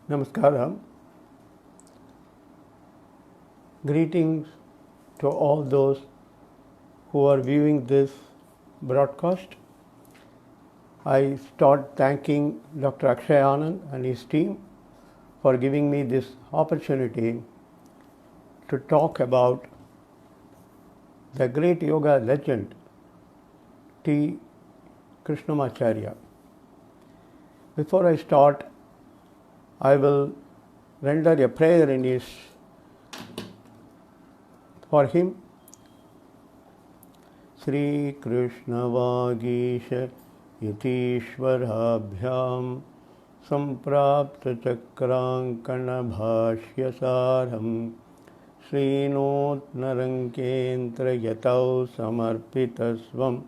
Namaskaram. Greetings to all those who are viewing this broadcast. I start thanking Dr. Akshay Anand and his team for giving me this opportunity to talk about the great yoga legend T. Krishnamacharya. Before I start, I will render a prayer for him. Sri Krishna Vagisha Yatishwarabhyam Samprapta Chakrankana Bhashya Saram Srinot Narankentra Yatau Samarpitasvam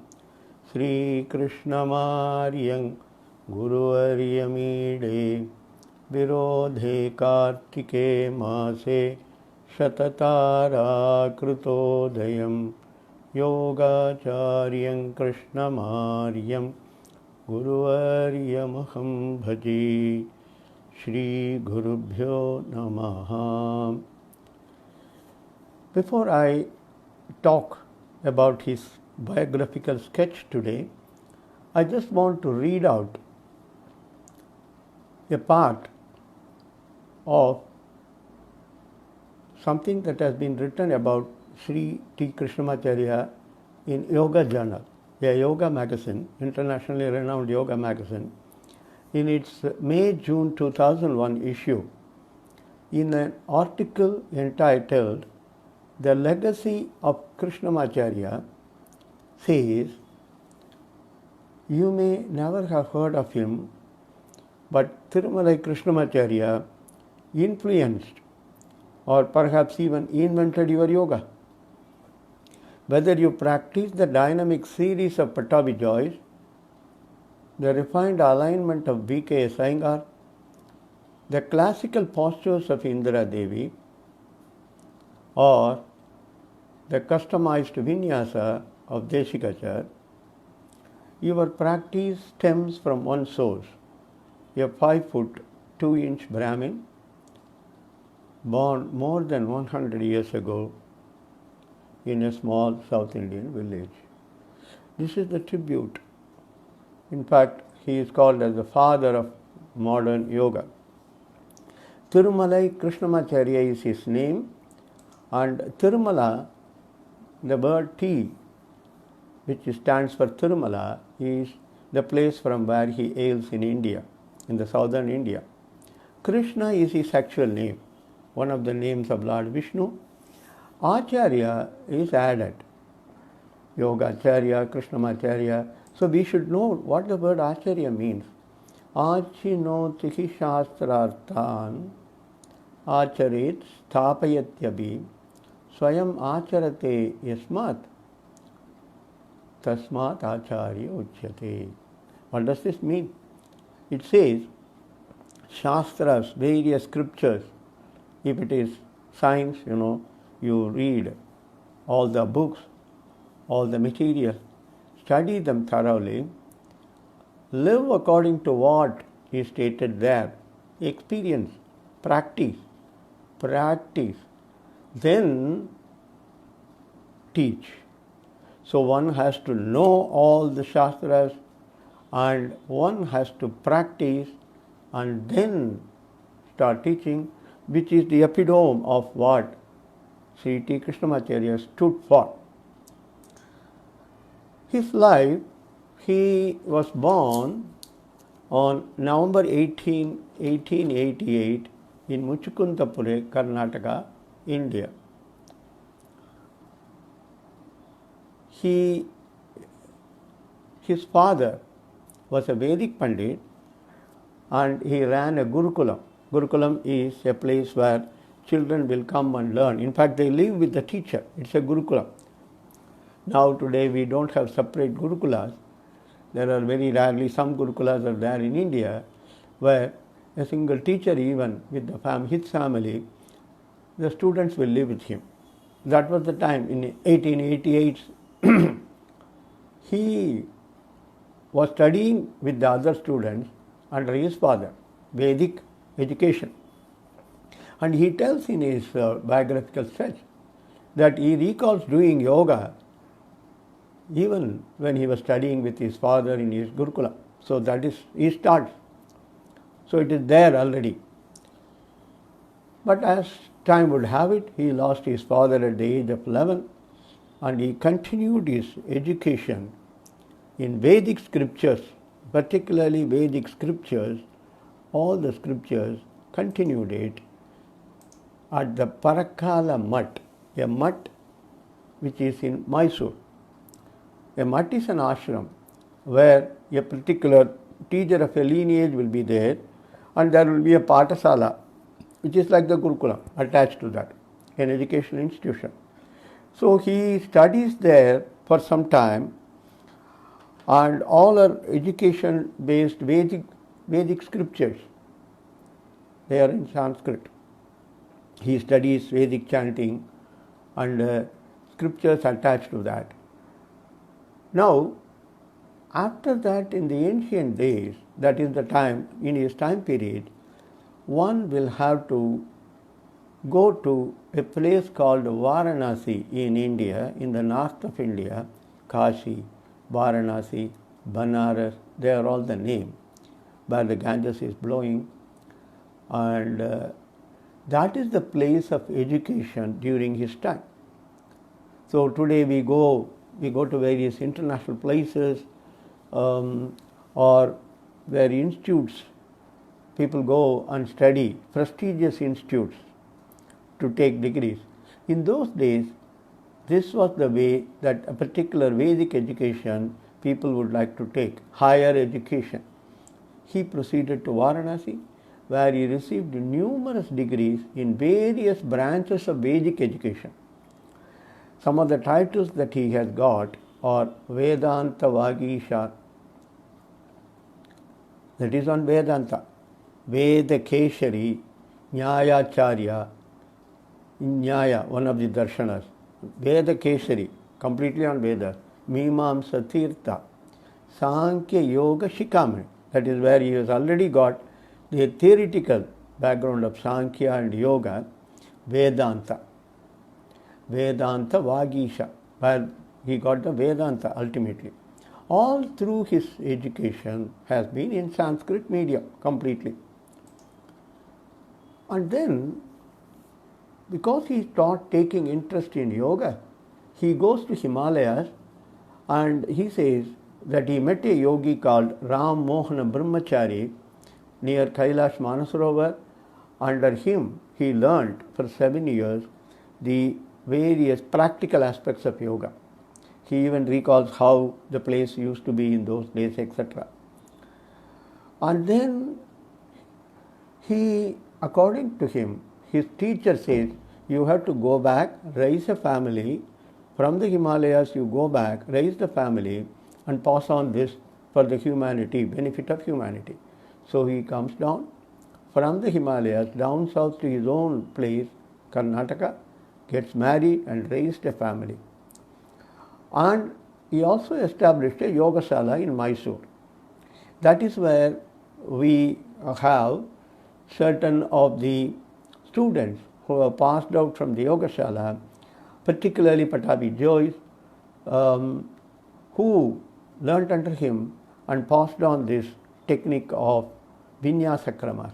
Sri Krishna Maryam Guru Aryamide Virodhe Kartike Mase Shatatara Krutodayam Yogacharyam Krishna Maryam Guru Aryamaham Bhaji Shri Gurubhyo Namaha. Before I talk about his biographical sketch today, I just want to read out a part of something that has been written about Sri T. Krishnamacharya in Yoga Journal, a yoga magazine, internationally renowned yoga magazine, in its May-June 2001 issue, in an article entitled The Legacy of Krishnamacharya, says, you may never have heard of him, but Tirumalai Krishnamacharya influenced or perhaps even invented your yoga. Whether you practice the dynamic series of Pattabi Joys, the refined alignment of V.K. Iyengar, the classical postures of Indira Devi, or the customized vinyasa of Deshikachar, your practice stems from one source, a 5-foot 2-inch Brahmin born more than 100 years ago in a small South Indian village. This is the tribute. In fact, he is called as the father of modern yoga. Tirumalai Krishnamacharya is his name, and Tirumala, the word T, which stands for Tirumala, is the place from where he hails in India, in the southern India. Krishna is his actual name, one of the names of Lord Vishnu. Acharya is added, Yogacharya, Krishnamacharya. So we should know what the word Acharya means. Achinotihi shastrarthan acharit sthapayatyabi swayam acharate yasmat tasmat acharya uchyate. What does this mean? It says, Shastras, various scriptures. If it is science, you read all the books, all the material, study them thoroughly, live according to what is stated there, experience, practice, then teach. So one has to know all the Shastras and one has to practice and then start teaching, which is the epitome of what Sri T. Krishnamacharya stood for. His life, he was born on November 18, 1888 in Muchukundapure, Karnataka, India. His father was a Vedic Pandit and he ran a Gurukulam. Gurukulam is a place where children will come and learn. In fact, they live with the teacher. It's a Gurukulam. Now today we don't have separate Gurukulas. There are very rarely some Gurukulas are there in India where a single teacher, even with his family, the students will live with him. That was the time in 1888. He was studying with the other students under his father, Vedic education. And he tells in his biographical sketch that he recalls doing yoga even when he was studying with his father in his Gurukula. So that is, he starts. So it is there already. But as time would have it, he lost his father at the age of 11, and he continued his education in Vedic scriptures, particularly Vedic scriptures, all the scriptures, continued it at the Parakala Mutt, a mutt which is in Mysore. A mutt is an ashram where a particular teacher of a lineage will be there, and there will be a Patasala, which is like the Gurukula, attached to that, an educational institution. So he studies there for some time, and all are education based Vedic scriptures. They are in Sanskrit. He studies Vedic chanting and scriptures attached to that. Now, after that, in the ancient days, that is the time, in his time period, one will have to go to a place called Varanasi in India, in the north of India, Kashi, Varanasi, Banaras, they are all the name, where the Ganges is blowing, and that is the place of education during his time. So today we go to various international places, or where institutes, people go and study, prestigious institutes to take degrees. In those days, this was the way that a particular Vedic education people would like to take, higher education. He proceeded to Varanasi, where he received numerous degrees in various branches of Vedic education. Some of the titles that he has got are Vedanta Vagisha, that is on Vedanta, Veda Keshari, Nyayacharya, Nyaya, one of the darshanas, Veda Keshari, completely on Veda, Mimamsa Tirtha, Sankhya Yoga Shikhamani, that is where he has already got the theoretical background of Sankhya and Yoga, Vedanta. Vedanta Vagisha, where he got the Vedanta ultimately. All through his education has been in Sanskrit medium completely. And then, because he started taking interest in yoga, he goes to Himalayas, and he says that he met a yogi called Ram Mohana Brahmachari near Kailash Manasarovar. Under him, he learned for 7 years the various practical aspects of yoga. He even recalls how the place used to be in those days, etc. And then he, according to him, his teacher says, you have to go back, raise a family. From the Himalayas, you go back, raise the family, and pass on this for the humanity, benefit of humanity. So he comes down from the Himalayas, down south to his own place, Karnataka, gets married and raised a family. And he also established a Yogasala in Mysore. That is where we have certain of the students who have passed out from the Yogasala, particularly Patabi Joyce, who learnt under him and passed on this technique of Vinyasa Kramas.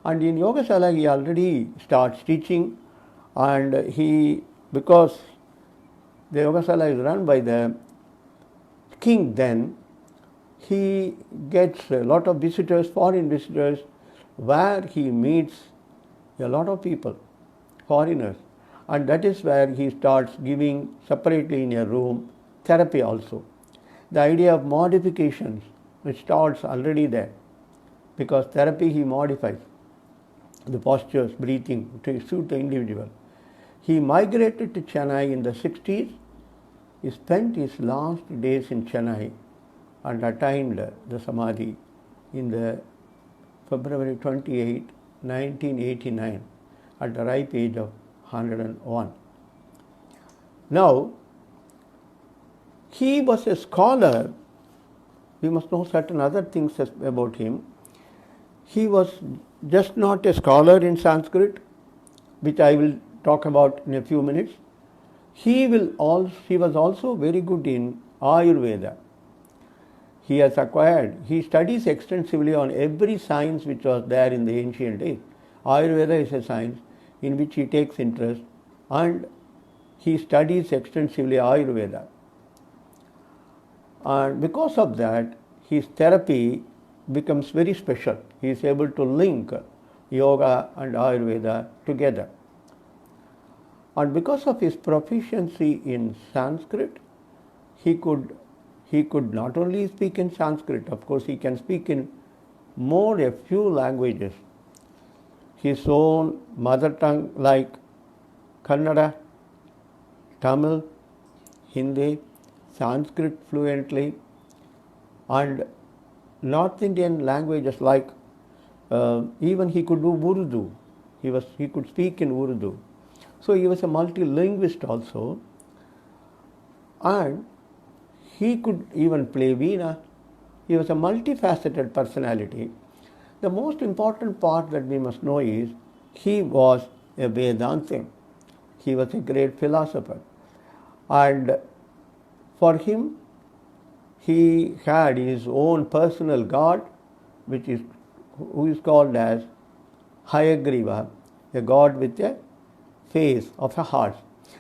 And in Yogasala he already starts teaching, and because the Yogasala is run by the king then, he gets a lot of visitors, foreign visitors, where he meets a lot of people, foreigners, and that is where he starts giving separately in a room therapy also. The idea of modifications, which starts already there, because therapy he modifies the postures, breathing to suit the individual. He migrated to Chennai in the 60s. He spent his last days in Chennai and attained the Samadhi in the February 28, 1989, at the ripe age of 101. Now, he was a scholar. We must know certain other things about him. He was just not a scholar in Sanskrit, which I will talk about in a few minutes. He was also very good in Ayurveda. He studies extensively on every science which was there in the ancient days. Ayurveda is a science in which he takes interest, and he studies extensively Ayurveda. And because of that, his therapy becomes very special. He is able to link yoga and Ayurveda together. And because of his proficiency in Sanskrit, he could not only speak in Sanskrit, of course he can speak in a few languages. His own mother tongue like Kannada, Tamil, Hindi, Sanskrit fluently, and North Indian languages like even he could do Urdu. He could speak in Urdu. So he was a multilingualist also, and he could even play Veena. He was a multifaceted personality. The most important part that we must know is he was a Vedantin. He was a great philosopher. And for him, he had his own personal god, who is called as Hayagriva, a god with a face of a horse.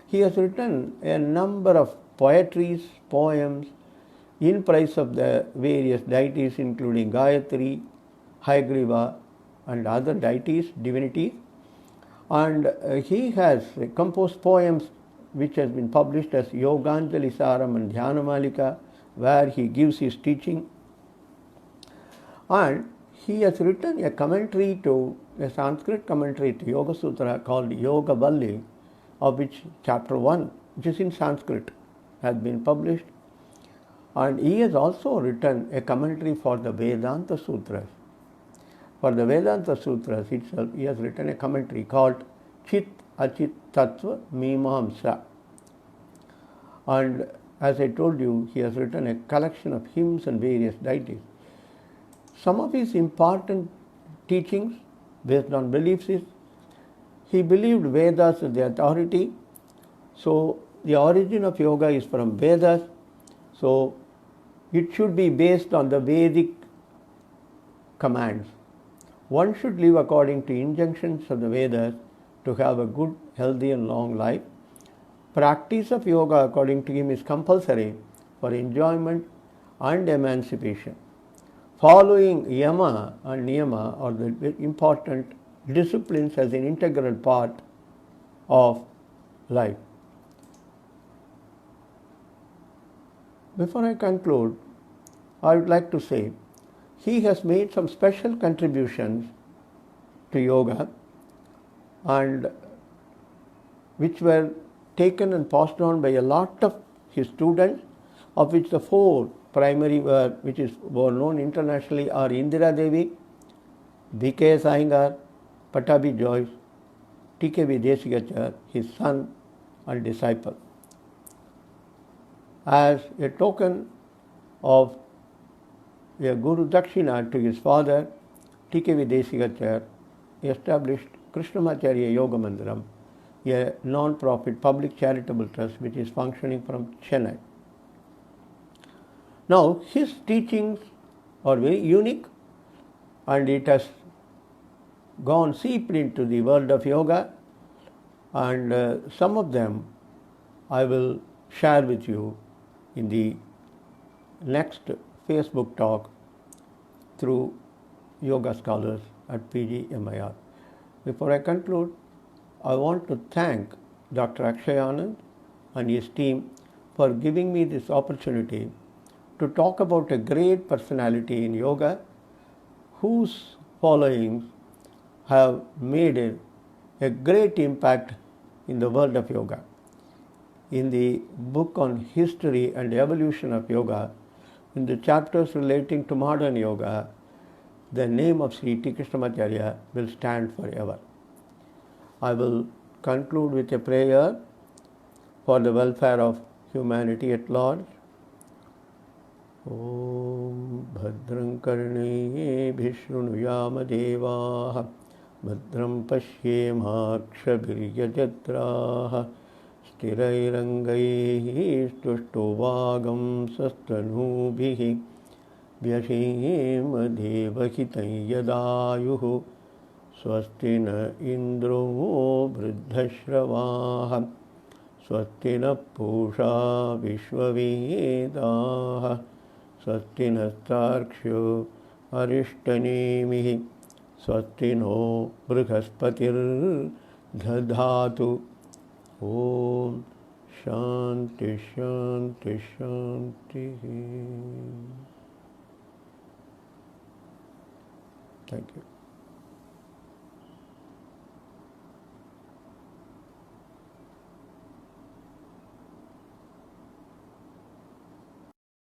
He has written a number of poetries, poems in praise of the various deities, including Gayatri, Hayagriva, and other deities, divinities. And he has composed poems which has been published as Yoganjali Saram and Dhyanamalika, where he gives his teaching. And he has written a Sanskrit commentary to Yoga Sutra called Yoga Valli, of which chapter 1, which is in Sanskrit, has been published. And he has also written a commentary for the Vedanta Sutras. For the Vedanta Sutras itself, he has written a commentary called Chit Achit Tattva Mimamsa. And as I told you, he has written a collection of hymns and various deities. Some of his important teachings based on beliefs is he believed Vedas as the authority. So the origin of yoga is from Vedas. So it should be based on the Vedic commands. One should live according to injunctions of the Vedas to have a good, healthy and long life. Practice of yoga according to him is compulsory for enjoyment and emancipation. Following yama and niyama are the important disciplines as an integral part of life. Before I conclude, I would like to say he has made some special contributions to yoga, and which were taken and passed on by a lot of his students, of which the 4 primary were known internationally are Indira Devi, B.K. Iyengar, Pattabhi Jois, T.K.V. Desikachar, his son and disciple. As a token of a Guru Dakshina to his father, T.K.V. Desikachar established Krishnamacharya Yoga Mandiram, a non-profit public charitable trust which is functioning from Chennai. Now, his teachings are very unique, and it has gone deep into the world of yoga, and some of them I will share with you in the next Facebook talk through Yoga Scholars at PGMIR. Before I conclude, I want to thank Dr. Akshay Anand and his team for giving me this opportunity to talk about a great personality in yoga whose followings have made a great impact in the world of yoga. In the book on history and evolution of yoga, in the chapters relating to modern yoga, the name of Sri T. Krishnamacharya will stand forever. I will conclude with a prayer for the welfare of humanity at large. ॐ भद्रं कर्णेभिः शृणुयाम देवाः भद्रं पश्येमाक्षभिर्यजत्राः स्थिरैरङ्गैः स्तुष्टुवागं सस्तनूभिः व्यशेम देवहितं यदायुः स्वस्ति न इन्द्रो वृद्धश्रवाः स्वस्ति नः पूषा विश्ववेदाः स्वस्ति नस्तार्क्ष्यो अरिष्टनेमिः स्वस्ति नो बृहस्पतिर्दधातु ॐ शान्ति शान्ति शान्तिः। Thank you.